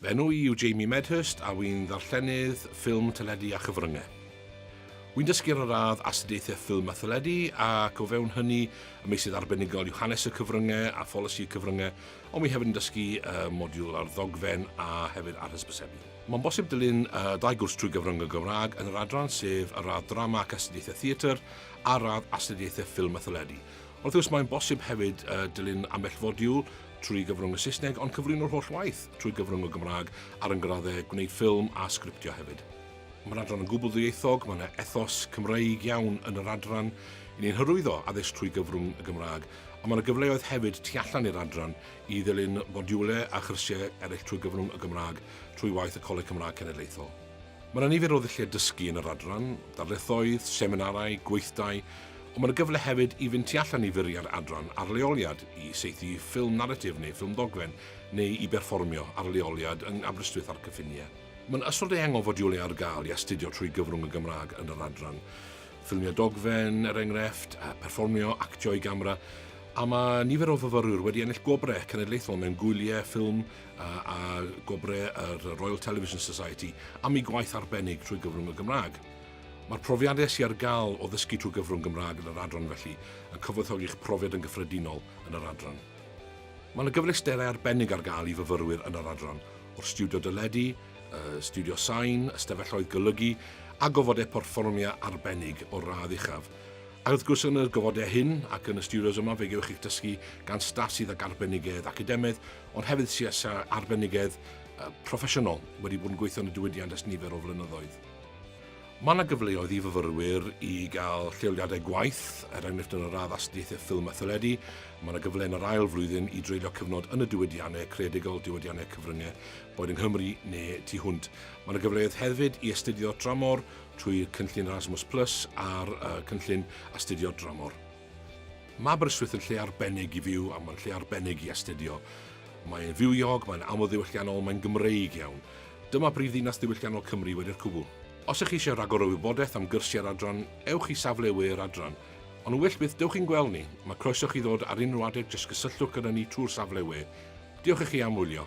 Fy enw I yw Jamie Medhurst a wy'n ddarllenydd ffilm, teledu a chyfryngau. Wy'n dysgu ar y radd astudiaethau ffilm a theledu ac o fewn hynny y meysydd arbenigol yw hanes y cyfryngau a pholisi y cyfryngau, ond wi hefyd yn dysgu modiwl ar ddogfen a hefyd ar hysbysebu. Mae'n bosib dilyn 2 gwrs trwy gyfryngau Gymraeg yn yr adran sef y radd drama ac astudiaethau theatr a radd astudiaethau ffilm a theledu. Ond wrth gwrs mae'n bosib hefyd dilyn ambell fodiwl trwy gyfrwng y Saesneg, ond cyflwyno'r holl waith trwy gyfrwng y Gymraeg ar yn graddau gwneud ffilm a sgriptio hefyd. Mae'r adran yn gwbl ddwyieithog, mae yna ethos Cymreig iawn yn yr adran i ni'n hyrwyddo addysg trwy gyfrwng y Gymraeg, a mae yna gyfleoedd hefyd tu allan i'r adran i ddilyn modiwlau a chyrsiau eraill trwy gyfrwng y Gymraeg trwy waith y Coleg Cymraeg Cenedlaethol. Mae yna nifer o ddulliau dysgu yn yr adran, darlithoedd, seminarau, gweithdai, ond mae yna gyfle hefyd i fynd tu allan i furiau'r adran ar leoliad i saethu ffilm naratif neu ffilm dogfen neu i berfformio ar leoliad yng Aberystwyth a'r cyffiniau. Mae'n ysod ehang o fodiwlau ar gael i astudio trwy gyfrwng y Gymraeg yn yr adran. Ffilmiau dogfen, er enghraifft, perfformio, actio i gamera, a mae nifer o fyfyrwyr wedi ennill gobrau cenedlaethol mewn gwyliau ffilm a gobrau yr Royal Television Society am ei gwaith arbennig trwy gyfrwng y Gymraeg. Mae'r profiadau sydd ar gael o ddysgu trwy gyfrwng Gymraeg yn yr adran felly yn cyfoethogi'ch profiad yn gyffredinol yn yr adran. Mae yna gyfleusterau arbennig ar gael i fyfyrwyr yn yr adran, o'r stiwdio dyledu, studio sain, ystafelloedd golygu a gofodau perfformio arbennig o radd uchaf. A wrth gwrs yn y gofodau hyn ac yn y studios yma fe gewch chi'ch dysgu gan staff sydd ag arbenigedd academaidd, ond hefyd sydd arbenigedd proffesiynol wedi bod yn gweithio yn y diwydiant ers nifer o flynyddoedd. Mae yna gyfleoedd i fyfyrwyr i gael lleoliadau gwaith, er enghraifft yn y radd astudiaethau ffilm a theledu. Mae yna gyfle yn yr ail flwyddyn i dreulio cyfnod yn y diwydiannau creadigol, diwydiannau cyfryngau, boed yng Nghymru neu tu hwnt. Mae yna gyfleoedd hefyd i astudio dramor trwy cynllun Erasmus Plus a'r cynllun astudio dramor. Mae Aberystwyth yn lle arbennig i fyw a mae'n lle arbennig i astudio. Mae'n fywiog, mae'n aml ddiwylliannol, mae'n Gymreig iawn. Dyma brif ddinas diwylliannol Cymru wedi'r cwbl. Os ych chi eisiau ragor o wybodaeth am gyrsiau'r adran, ewch i safle we'r adran. Ond yn well byth, dewch chi'n gweld ni. Mae croeso chi ddod ar unrhyw adeg, jyst gysylltwch gyda ni trwy'r safle we. Diolch i chi am wylio.